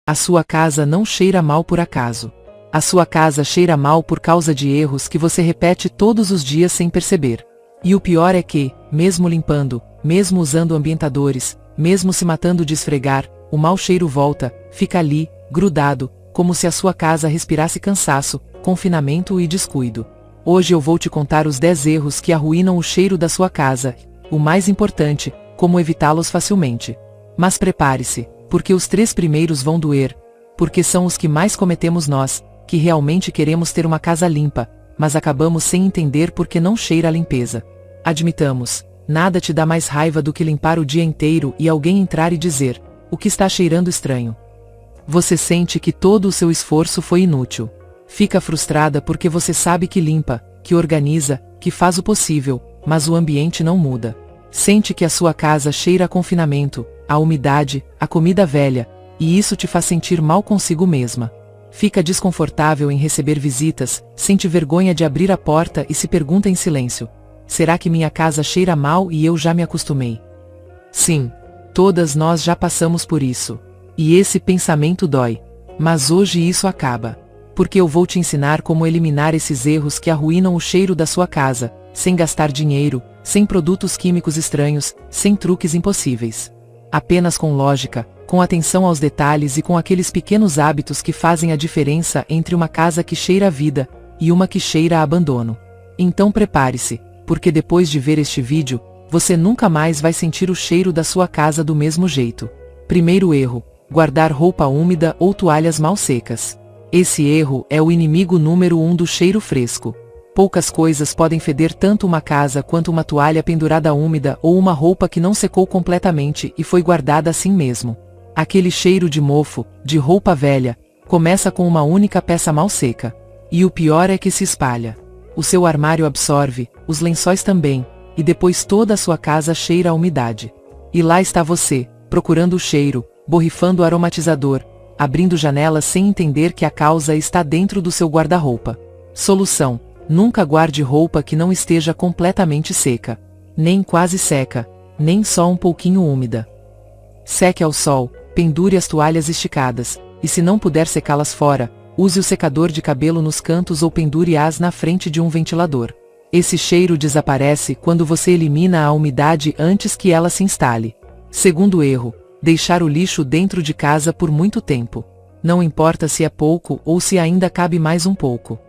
A sua casa não cheira mal por acaso. A sua casa cheira mal por causa de erros que você repete todos os dias sem perceber. E o pior é que, mesmo limpando, mesmo usando ambientadores, mesmo se matando de esfregar, o mau cheiro volta, fica ali, grudado, como se a sua casa respirasse cansaço, confinamento e descuido. Hoje eu vou te contar os 10 erros que arruinam o cheiro da sua casa, o mais importante, como evitá-los facilmente. Mas prepare-se, porque os 3 primeiros vão doer, porque são os que mais cometemos nós, que realmente queremos ter uma casa limpa, mas acabamos sem entender porque não cheira a limpeza. Admitamos, nada te dá mais raiva do que limpar o dia inteiro e alguém entrar e dizer, o que está cheirando estranho. Você sente que todo o seu esforço foi inútil. Fica frustrada porque você sabe que limpa, que organiza, que faz o possível, mas o ambiente não muda. Sente que a sua casa cheira a confinamento, a umidade, a comida velha, e isso te faz sentir mal consigo mesma. Fica desconfortável em receber visitas, sente vergonha de abrir a porta e se pergunta em silêncio: será que minha casa cheira mal e eu já me acostumei? Sim, todas nós já passamos por isso. E esse pensamento dói. Mas hoje isso acaba. Porque eu vou te ensinar como eliminar esses erros que arruinam o cheiro da sua casa, sem gastar dinheiro, sem produtos químicos estranhos, sem truques impossíveis. Apenas com lógica, com atenção aos detalhes e com aqueles pequenos hábitos que fazem a diferença entre uma casa que cheira a vida e uma que cheira a abandono. Então prepare-se, porque depois de ver este vídeo, você nunca mais vai sentir o cheiro da sua casa do mesmo jeito. Primeiro erro: guardar roupa úmida ou toalhas mal secas. Esse erro é o inimigo número 1 do cheiro fresco. Poucas coisas podem feder tanto uma casa quanto uma toalha pendurada úmida ou uma roupa que não secou completamente e foi guardada assim mesmo. Aquele cheiro de mofo, de roupa velha, começa com uma única peça mal seca. E o pior é que se espalha. O seu armário absorve, os lençóis também, e depois toda a sua casa cheira a umidade. E lá está você, procurando o cheiro, borrifando o aromatizador, abrindo janelas sem entender que a causa está dentro do seu guarda-roupa. Solução: nunca guarde roupa que não esteja completamente seca. Nem quase seca, nem só um pouquinho úmida. Seque ao sol, pendure as toalhas esticadas, e se não puder secá-las fora, use o secador de cabelo nos cantos ou pendure-as na frente de um ventilador. Esse cheiro desaparece quando você elimina a umidade antes que ela se instale. Segundo erro: deixar o lixo dentro de casa por muito tempo. Não importa se é pouco ou se ainda cabe mais um pouco.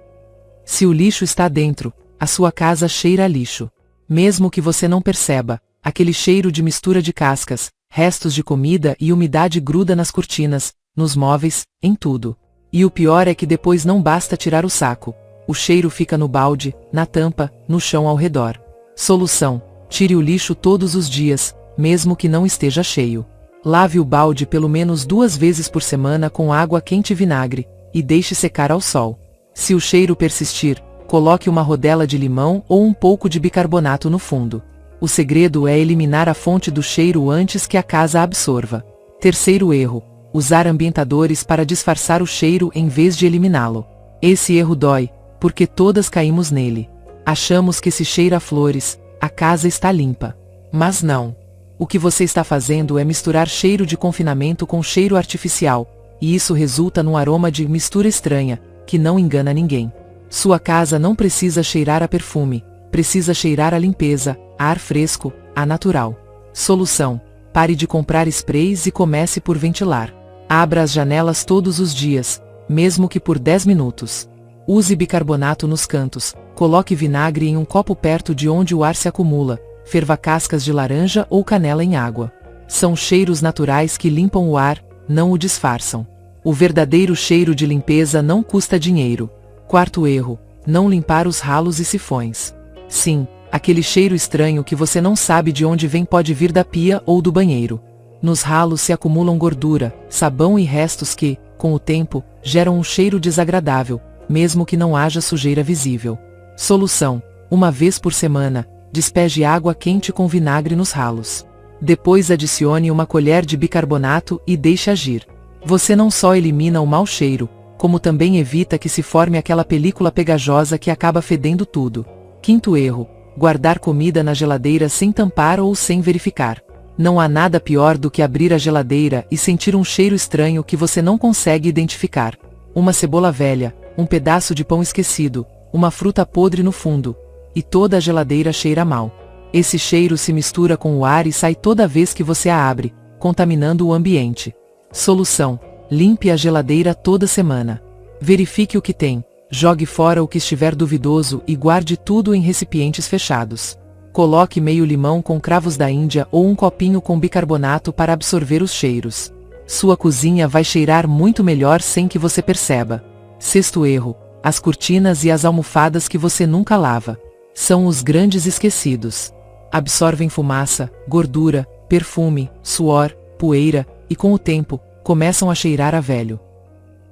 Se o lixo está dentro, a sua casa cheira a lixo. Mesmo que você não perceba, aquele cheiro de mistura de cascas, restos de comida e umidade gruda nas cortinas, nos móveis, em tudo. E o pior é que depois não basta tirar o saco. O cheiro fica no balde, na tampa, no chão ao redor. Solução: tire o lixo todos os dias, mesmo que não esteja cheio. Lave o balde pelo menos 2 vezes por semana com água quente e vinagre, e deixe secar ao sol. Se o cheiro persistir, coloque uma rodela de limão ou um pouco de bicarbonato no fundo. O segredo é eliminar a fonte do cheiro antes que a casa absorva. Terceiro erro: usar ambientadores para disfarçar o cheiro em vez de eliminá-lo. Esse erro dói, porque todas caímos nele. Achamos que se cheira a flores, a casa está limpa. Mas não. O que você está fazendo é misturar cheiro de confinamento com cheiro artificial, e isso resulta num aroma de mistura estranha, que não engana ninguém. Sua casa não precisa cheirar a perfume, precisa cheirar a limpeza, a ar fresco, a natural. Solução: pare de comprar sprays e comece por ventilar. Abra as janelas todos os dias, mesmo que por 10 minutos. Use bicarbonato nos cantos, coloque vinagre em um copo perto de onde o ar se acumula, ferva cascas de laranja ou canela em água. São cheiros naturais que limpam o ar, não o disfarçam. O verdadeiro cheiro de limpeza não custa dinheiro. Quarto erro: não limpar os ralos e sifões. Sim, aquele cheiro estranho que você não sabe de onde vem pode vir da pia ou do banheiro. Nos ralos se acumulam gordura, sabão e restos que, com o tempo, geram um cheiro desagradável, mesmo que não haja sujeira visível. Solução: uma vez por semana, despeje água quente com vinagre nos ralos. Depois adicione uma colher de bicarbonato e deixe agir. Você não só elimina o mau cheiro, como também evita que se forme aquela película pegajosa que acaba fedendo tudo. Quinto erro: guardar comida na geladeira sem tampar ou sem verificar. Não há nada pior do que abrir a geladeira e sentir um cheiro estranho que você não consegue identificar. Uma cebola velha, um pedaço de pão esquecido, uma fruta podre no fundo. E toda a geladeira cheira mal. Esse cheiro se mistura com o ar e sai toda vez que você a abre, contaminando o ambiente. Solução: limpe a geladeira toda semana. Verifique o que tem, jogue fora o que estiver duvidoso e guarde tudo em recipientes fechados. Coloque meio limão com cravos da Índia ou um copinho com bicarbonato para absorver os cheiros. Sua cozinha vai cheirar muito melhor sem que você perceba. Sexto erro: as cortinas e as almofadas que você nunca lava. São os grandes esquecidos. Absorvem fumaça, gordura, perfume, suor, poeira, e com o tempo, começam a cheirar a velho.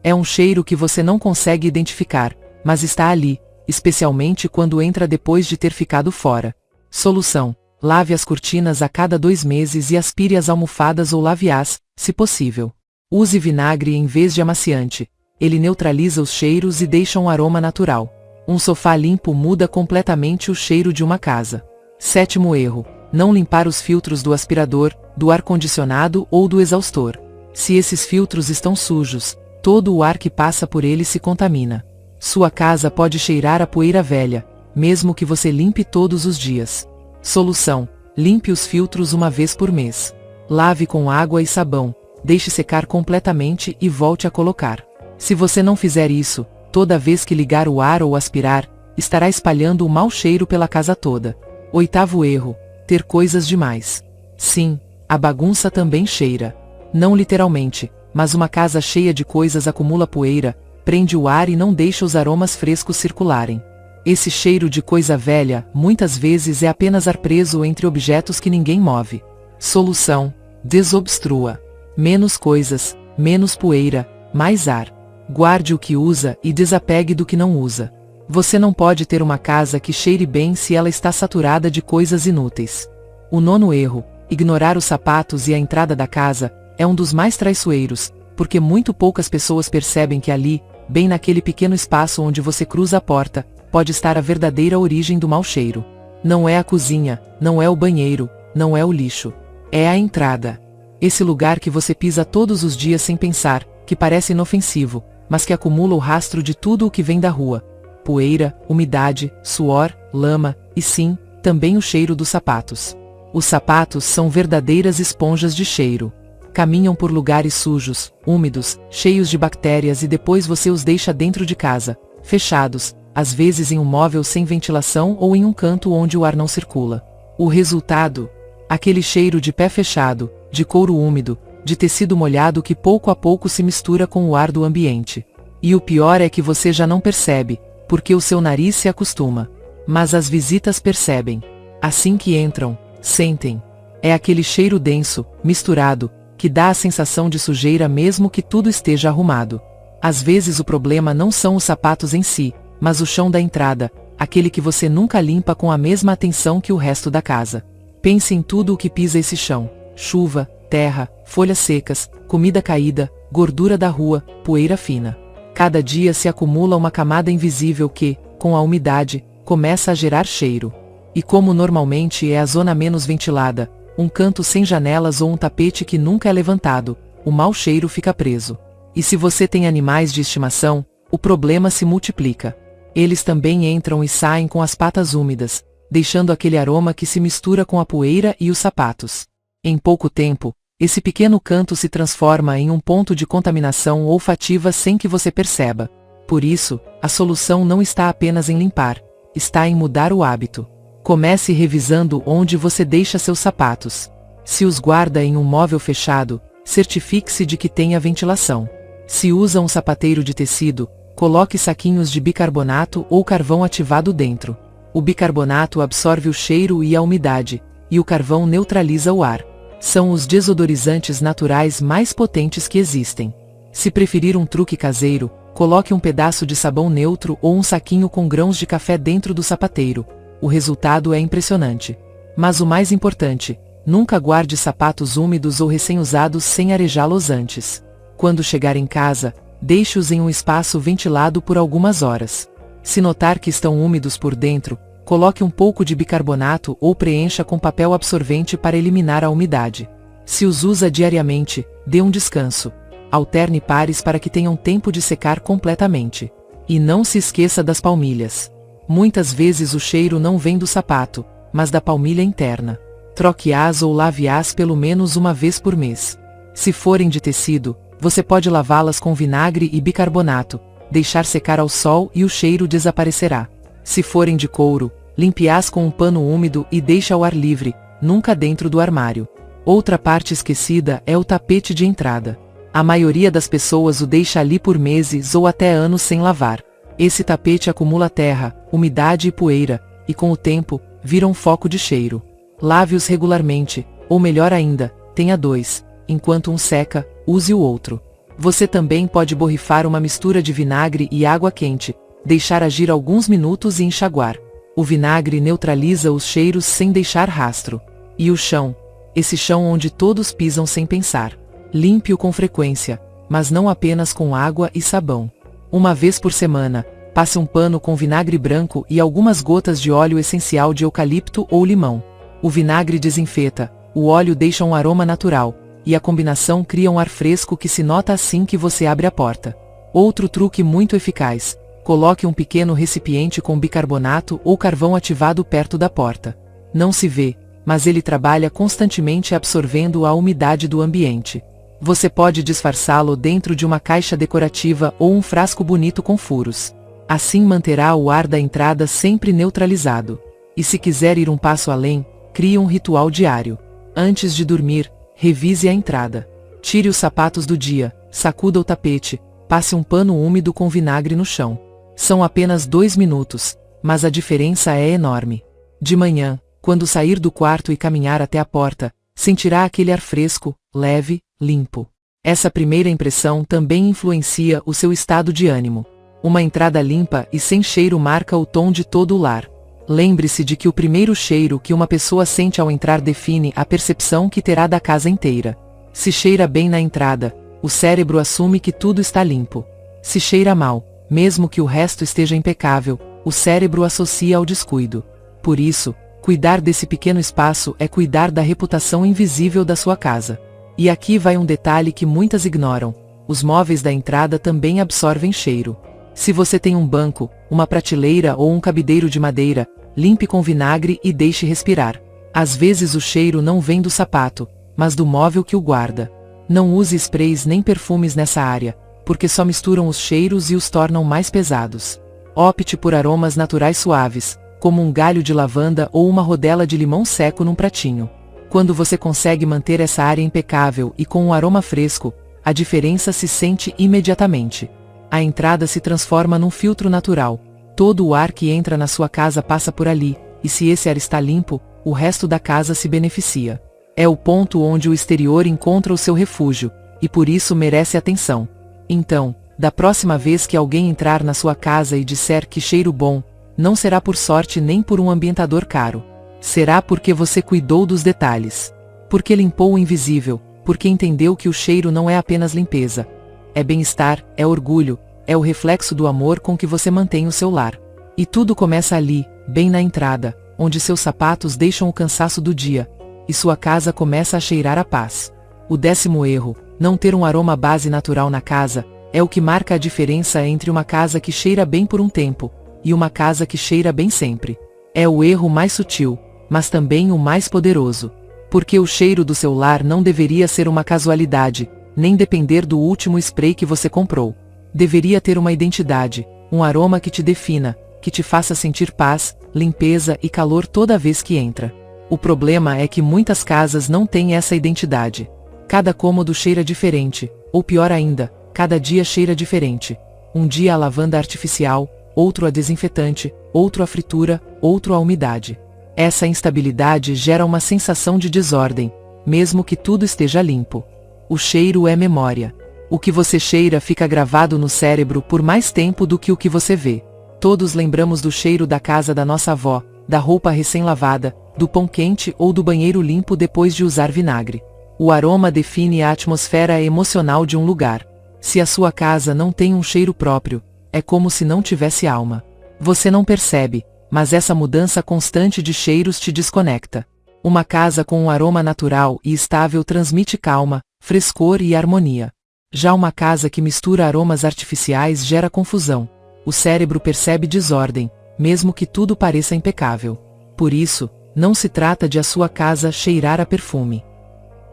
É um cheiro que você não consegue identificar, mas está ali, especialmente quando entra depois de ter ficado fora. Solução: lave as cortinas a cada 2 meses e aspire as almofadas ou lave-as, se possível. Use vinagre em vez de amaciante. Ele neutraliza os cheiros e deixa um aroma natural. Um sofá limpo muda completamente o cheiro de uma casa. Sétimo erro: não limpar os filtros do aspirador, do ar-condicionado ou do exaustor. Se esses filtros estão sujos, todo o ar que passa por eles se contamina. Sua casa pode cheirar a poeira velha, mesmo que você limpe todos os dias. Solução: limpe os filtros uma vez por mês. Lave com água e sabão, deixe secar completamente e volte a colocar. Se você não fizer isso, toda vez que ligar o ar ou aspirar, estará espalhando o mau cheiro pela casa toda. Oitavo erro: ter coisas demais. Sim, a bagunça também cheira. Não literalmente, mas uma casa cheia de coisas acumula poeira, prende o ar e não deixa os aromas frescos circularem. Esse cheiro de coisa velha, muitas vezes é apenas ar preso entre objetos que ninguém move. Solução: desobstrua. Menos coisas, menos poeira, mais ar. Guarde o que usa e desapegue do que não usa. Você não pode ter uma casa que cheire bem se ela está saturada de coisas inúteis. O nono erro: ignorar os sapatos e a entrada da casa, é um dos mais traiçoeiros, porque muito poucas pessoas percebem que ali, bem naquele pequeno espaço onde você cruza a porta, pode estar a verdadeira origem do mau cheiro. Não é a cozinha, não é o banheiro, não é o lixo. É a entrada. Esse lugar que você pisa todos os dias sem pensar, que parece inofensivo, mas que acumula o rastro de tudo o que vem da rua. Poeira, umidade, suor, lama, e sim, também o cheiro dos sapatos. Os sapatos são verdadeiras esponjas de cheiro. Caminham por lugares sujos, úmidos, cheios de bactérias e depois você os deixa dentro de casa, fechados, às vezes em um móvel sem ventilação ou em um canto onde o ar não circula. O resultado? Aquele cheiro de pé fechado, de couro úmido, de tecido molhado que pouco a pouco se mistura com o ar do ambiente. E o pior é que você já não percebe, porque o seu nariz se acostuma. Mas as visitas percebem. Assim que entram, sentem. É aquele cheiro denso, misturado, que dá a sensação de sujeira mesmo que tudo esteja arrumado. Às vezes o problema não são os sapatos em si, mas o chão da entrada, aquele que você nunca limpa com a mesma atenção que o resto da casa. Pense em tudo o que pisa esse chão: chuva, terra, folhas secas, comida caída, gordura da rua, poeira fina. Cada dia se acumula uma camada invisível que, com a umidade, começa a gerar cheiro. E como normalmente é a zona menos ventilada, um canto sem janelas ou um tapete que nunca é levantado, o mau cheiro fica preso. E se você tem animais de estimação, o problema se multiplica. Eles também entram e saem com as patas úmidas, deixando aquele aroma que se mistura com a poeira e os sapatos. Em pouco tempo, esse pequeno canto se transforma em um ponto de contaminação olfativa sem que você perceba. Por isso, a solução não está apenas em limpar, está em mudar o hábito. Comece revisando onde você deixa seus sapatos. Se os guarda em um móvel fechado, certifique-se de que tenha ventilação. Se usa um sapateiro de tecido, coloque saquinhos de bicarbonato ou carvão ativado dentro. O bicarbonato absorve o cheiro e a umidade, e o carvão neutraliza o ar. São os desodorizantes naturais mais potentes que existem. Se preferir um truque caseiro, coloque um pedaço de sabão neutro ou um saquinho com grãos de café dentro do sapateiro. O resultado é impressionante. Mas o mais importante, nunca guarde sapatos úmidos ou recém-usados sem arejá-los antes. Quando chegar em casa, deixe-os em um espaço ventilado por algumas horas. Se notar que estão úmidos por dentro, Coloque um pouco de bicarbonato ou preencha com papel absorvente para eliminar a umidade. Se os usa diariamente, dê um descanso. Alterne pares para que tenham tempo de secar completamente. E não se esqueça das palmilhas. Muitas vezes o cheiro não vem do sapato, mas da palmilha interna. Troque-as ou lave-as pelo menos uma vez por mês. Se forem de tecido, você pode lavá-las com vinagre e bicarbonato, deixar secar ao sol e o cheiro desaparecerá. Se forem de couro, limpe-as com um pano úmido e deixe ao ar livre, nunca dentro do armário. Outra parte esquecida é o tapete de entrada. A maioria das pessoas o deixa ali por meses ou até anos sem lavar. Esse tapete acumula terra, umidade e poeira, e com o tempo, vira um foco de cheiro. Lave-os regularmente, ou melhor ainda, tenha dois. Enquanto um seca, use o outro. Você também pode borrifar uma mistura de vinagre e água quente, deixar agir alguns minutos e enxaguar. O vinagre neutraliza os cheiros sem deixar rastro. E o chão? Esse chão onde todos pisam sem pensar. Limpe-o com frequência, mas não apenas com água e sabão. Uma vez por semana, passe um pano com vinagre branco e algumas gotas de óleo essencial de eucalipto ou limão. O vinagre desinfeta, o óleo deixa um aroma natural, e a combinação cria um ar fresco que se nota assim que você abre a porta. Outro truque muito eficaz: coloque um pequeno recipiente com bicarbonato ou carvão ativado perto da porta. Não se vê, mas ele trabalha constantemente absorvendo a umidade do ambiente. Você pode disfarçá-lo dentro de uma caixa decorativa ou um frasco bonito com furos. Assim manterá o ar da entrada sempre neutralizado. E se quiser ir um passo além, crie um ritual diário. Antes de dormir, revise a entrada. Tire os sapatos do dia, sacuda o tapete, passe um pano úmido com vinagre no chão. São apenas 2 minutos, mas a diferença é enorme. De manhã, quando sair do quarto e caminhar até a porta, sentirá aquele ar fresco, leve, limpo. Essa primeira impressão também influencia o seu estado de ânimo. Uma entrada limpa e sem cheiro marca o tom de todo o lar. Lembre-se de que o primeiro cheiro que uma pessoa sente ao entrar define a percepção que terá da casa inteira. Se cheira bem na entrada, o cérebro assume que tudo está limpo. Se cheira mal, mesmo que o resto esteja impecável, o cérebro associa ao descuido. Por isso, cuidar desse pequeno espaço é cuidar da reputação invisível da sua casa. E aqui vai um detalhe que muitas ignoram: os móveis da entrada também absorvem cheiro. Se você tem um banco, uma prateleira ou um cabideiro de madeira, limpe com vinagre e deixe respirar. Às vezes o cheiro não vem do sapato, mas do móvel que o guarda. Não use sprays nem perfumes nessa área, porque só misturam os cheiros e os tornam mais pesados. Opte por aromas naturais suaves, como um galho de lavanda ou uma rodela de limão seco num pratinho. Quando você consegue manter essa área impecável e com um aroma fresco, a diferença se sente imediatamente. A entrada se transforma num filtro natural. Todo o ar que entra na sua casa passa por ali, e se esse ar está limpo, o resto da casa se beneficia. É o ponto onde o exterior encontra o seu refúgio, e por isso merece atenção. Então, da próxima vez que alguém entrar na sua casa e disser que cheiro bom, não será por sorte nem por um ambientador caro. Será porque você cuidou dos detalhes. Porque limpou o invisível, porque entendeu que o cheiro não é apenas limpeza. É bem-estar, é orgulho, é o reflexo do amor com que você mantém o seu lar. E tudo começa ali, bem na entrada, onde seus sapatos deixam o cansaço do dia, e sua casa começa a cheirar a paz. O 10º erro: não ter um aroma base natural na casa, é o que marca a diferença entre uma casa que cheira bem por um tempo, e uma casa que cheira bem sempre. É o erro mais sutil, mas também o mais poderoso. Porque o cheiro do seu lar não deveria ser uma casualidade, nem depender do último spray que você comprou. Deveria ter uma identidade, um aroma que te defina, que te faça sentir paz, limpeza e calor toda vez que entra. O problema é que muitas casas não têm essa identidade. Cada cômodo cheira diferente, ou pior ainda, cada dia cheira diferente. Um dia a lavanda artificial, outro a desinfetante, outro a fritura, outro a umidade. Essa instabilidade gera uma sensação de desordem, mesmo que tudo esteja limpo. O cheiro é memória. O que você cheira fica gravado no cérebro por mais tempo do que o que você vê. Todos lembramos do cheiro da casa da nossa avó, da roupa recém-lavada, do pão quente ou do banheiro limpo depois de usar vinagre. O aroma define a atmosfera emocional de um lugar. Se a sua casa não tem um cheiro próprio, é como se não tivesse alma. Você não percebe, mas essa mudança constante de cheiros te desconecta. Uma casa com um aroma natural e estável transmite calma, frescor e harmonia. Já uma casa que mistura aromas artificiais gera confusão. O cérebro percebe desordem, mesmo que tudo pareça impecável. Por isso, não se trata de a sua casa cheirar a perfume.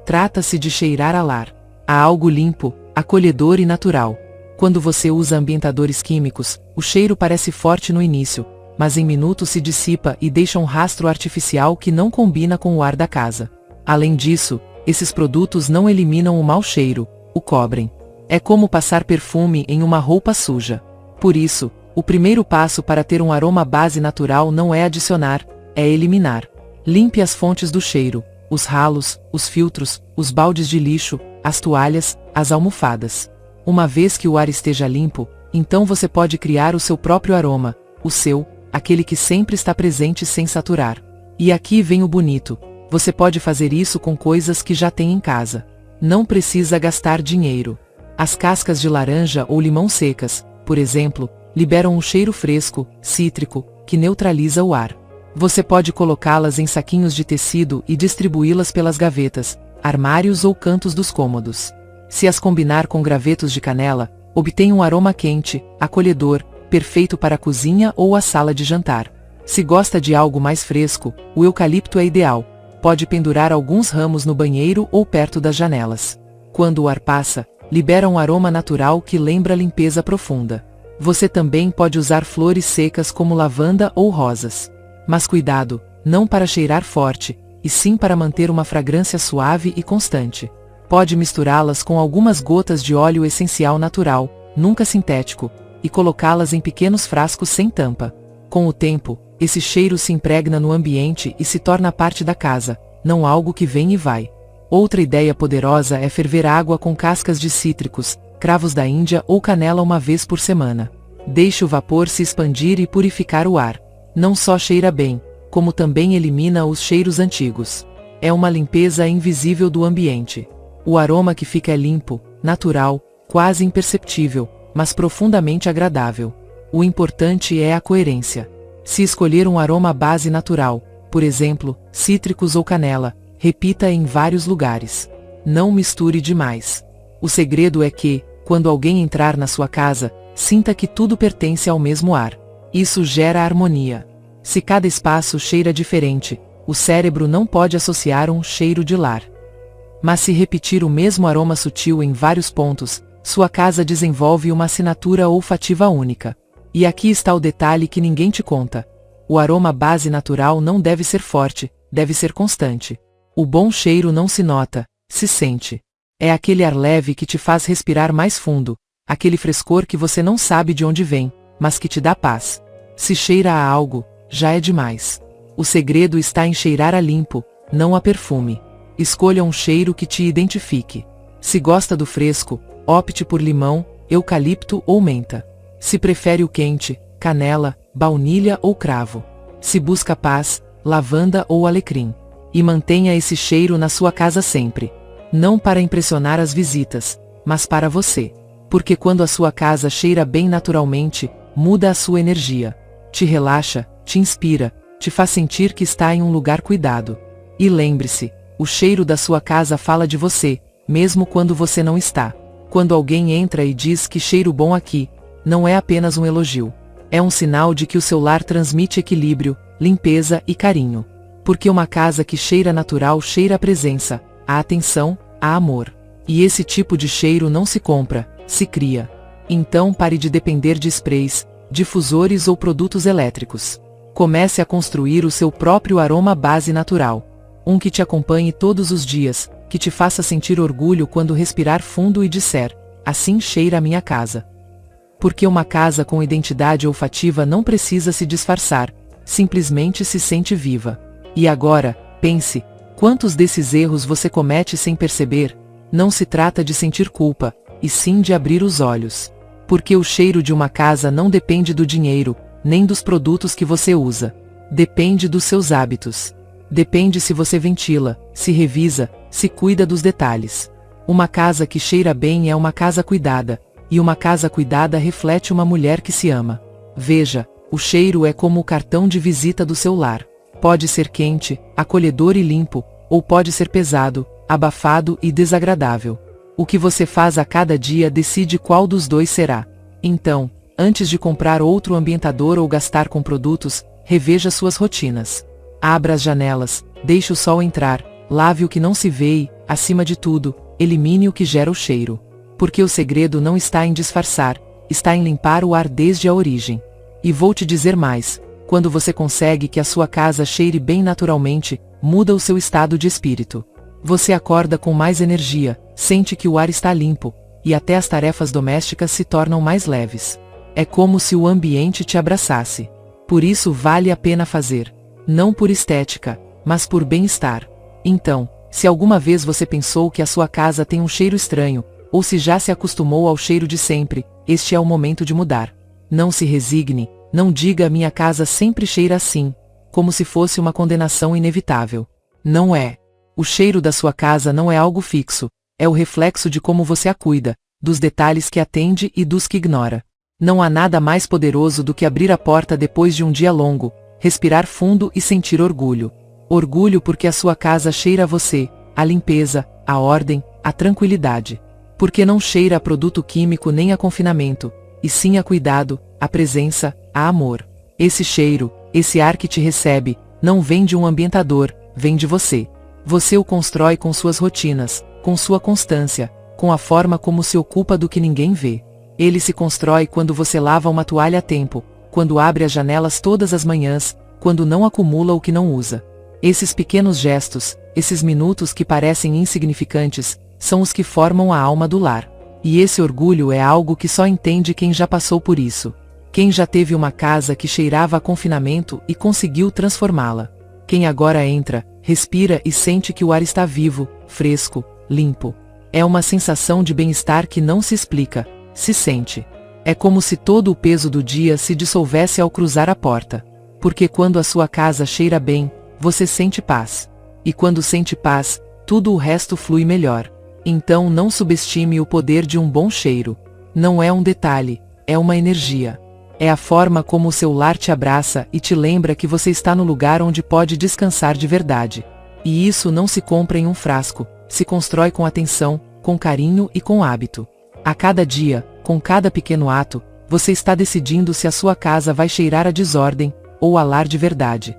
Trata-se de cheirar a lar. A algo limpo, acolhedor e natural. Quando você usa ambientadores químicos, o cheiro parece forte no início, mas em minutos se dissipa e deixa um rastro artificial que não combina com o ar da casa. Além disso, esses produtos não eliminam o mau cheiro, o cobrem. É como passar perfume em uma roupa suja. Por isso, o primeiro passo para ter um aroma base natural não é adicionar, é eliminar. Limpe as fontes do cheiro, os ralos, os filtros, os baldes de lixo, as toalhas, as almofadas. Uma vez que o ar esteja limpo, então você pode criar o seu próprio aroma, o seu, aquele que sempre está presente sem saturar. E aqui vem o bonito, você pode fazer isso com coisas que já tem em casa. Não precisa gastar dinheiro. As cascas de laranja ou limão secas, por exemplo, liberam um cheiro fresco, cítrico, que neutraliza o ar. Você pode colocá-las em saquinhos de tecido e distribuí-las pelas gavetas, armários ou cantos dos cômodos. Se as combinar com gravetos de canela, obtém um aroma quente, acolhedor, perfeito para a cozinha ou a sala de jantar. Se gosta de algo mais fresco, o eucalipto é ideal. Pode pendurar alguns ramos no banheiro ou perto das janelas. Quando o ar passa, libera um aroma natural que lembra limpeza profunda. Você também pode usar flores secas como lavanda ou rosas. Mas cuidado, não para cheirar forte, e sim para manter uma fragrância suave e constante. Pode misturá-las com algumas gotas de óleo essencial natural, nunca sintético, e colocá-las em pequenos frascos sem tampa. Com o tempo, esse cheiro se impregna no ambiente e se torna parte da casa, não algo que vem e vai. Outra ideia poderosa é ferver água com cascas de cítricos, cravos da Índia ou canela uma vez por semana. Deixe o vapor se expandir e purificar o ar. Não só cheira bem, como também elimina os cheiros antigos. É uma limpeza invisível do ambiente. O aroma que fica é limpo, natural, quase imperceptível, mas profundamente agradável. O importante é a coerência. Se escolher um aroma base natural, por exemplo, cítricos ou canela, repita em vários lugares. Não misture demais. O segredo é que, quando alguém entrar na sua casa, sinta que tudo pertence ao mesmo ar. Isso gera harmonia. Se cada espaço cheira diferente, o cérebro não pode associar um cheiro de lar. Mas se repetir o mesmo aroma sutil em vários pontos, sua casa desenvolve uma assinatura olfativa única. E aqui está o detalhe que ninguém te conta. O aroma base natural não deve ser forte, deve ser constante. O bom cheiro não se nota, se sente. É aquele ar leve que te faz respirar mais fundo, aquele frescor que você não sabe de onde vem, mas que te dá paz. Se cheira a algo, já é demais. O segredo está em cheirar a limpo, não a perfume. Escolha um cheiro que te identifique. Se gosta do fresco, opte por limão, eucalipto ou menta. Se prefere o quente, canela, baunilha ou cravo. Se busca paz, lavanda ou alecrim. E mantenha esse cheiro na sua casa sempre. Não para impressionar as visitas, mas para você. Porque quando a sua casa cheira bem naturalmente, muda a sua energia. Te relaxa, te inspira, te faz sentir que está em um lugar cuidado. E lembre-se, o cheiro da sua casa fala de você, mesmo quando você não está. Quando alguém entra e diz que cheiro bom aqui, não é apenas um elogio. É um sinal de que o seu lar transmite equilíbrio, limpeza e carinho. Porque uma casa que cheira natural cheira a presença, a atenção, a amor. E esse tipo de cheiro não se compra, se cria. Então pare de depender de sprays, difusores ou produtos elétricos. Comece a construir o seu próprio aroma base natural. Um que te acompanhe todos os dias, que te faça sentir orgulho quando respirar fundo e disser, assim cheira a minha casa. Porque uma casa com identidade olfativa não precisa se disfarçar, simplesmente se sente viva. E agora, pense, quantos desses erros você comete sem perceber? Não se trata de sentir culpa, e sim de abrir os olhos. Porque o cheiro de uma casa não depende do dinheiro, nem dos produtos que você usa. Depende dos seus hábitos. Depende se você ventila, se revisa, se cuida dos detalhes. Uma casa que cheira bem é uma casa cuidada, e uma casa cuidada reflete uma mulher que se ama. Veja, O cheiro é como o cartão de visita do seu lar. Pode ser quente, acolhedor e limpo, ou pode ser pesado, abafado e desagradável. O que você faz a cada dia decide qual dos dois será. Então, antes de comprar outro ambientador ou gastar com produtos, reveja suas rotinas. Abra as janelas, deixe o sol entrar, lave o que não se vê e, acima de tudo, elimine o que gera o cheiro. Porque o segredo não está em disfarçar, está em limpar o ar desde a origem. E vou te dizer mais, quando você consegue que a sua casa cheire bem naturalmente, muda o seu estado de espírito. Você acorda com mais energia, sente que o ar está limpo, e até as tarefas domésticas se tornam mais leves. É como se o ambiente te abraçasse. Por isso vale a pena fazer. Não por estética, mas por bem-estar. Então, se alguma vez você pensou que a sua casa tem um cheiro estranho, ou se já se acostumou ao cheiro de sempre, este é o momento de mudar. Não se resigne, não diga minha casa sempre cheira assim, como se fosse uma condenação inevitável. Não é. O cheiro da sua casa não é algo fixo, é o reflexo de como você a cuida, dos detalhes que atende e dos que ignora. Não há nada mais poderoso do que abrir a porta depois de um dia longo, respirar fundo e sentir orgulho. Orgulho porque a sua casa cheira a você, a limpeza, a ordem, a tranquilidade. Porque não cheira a produto químico nem a confinamento, e sim a cuidado, a presença, a amor. Esse cheiro, esse ar que te recebe, não vem de um ambientador, vem de você. Você o constrói com suas rotinas, com sua constância, com a forma como se ocupa do que ninguém vê. Ele se constrói quando você lava uma toalha a tempo, quando abre as janelas todas as manhãs, quando não acumula o que não usa. Esses pequenos gestos, esses minutos que parecem insignificantes, são os que formam a alma do lar. E esse orgulho é algo que só entende quem já passou por isso. Quem já teve uma casa que cheirava a confinamento e conseguiu transformá-la. Quem agora entra, respira e sente que o ar está vivo, fresco, limpo. É uma sensação de bem-estar que não se explica, se sente. É como se todo o peso do dia se dissolvesse ao cruzar a porta. Porque quando a sua casa cheira bem, você sente paz. E quando sente paz, tudo o resto flui melhor. Então não subestime o poder de um bom cheiro. Não é um detalhe, é uma energia. É a forma como o seu lar te abraça e te lembra que você está no lugar onde pode descansar de verdade. E isso não se compra em um frasco, se constrói com atenção, com carinho e com hábito. A cada dia, com cada pequeno ato, você está decidindo se a sua casa vai cheirar a desordem, ou a lar de verdade.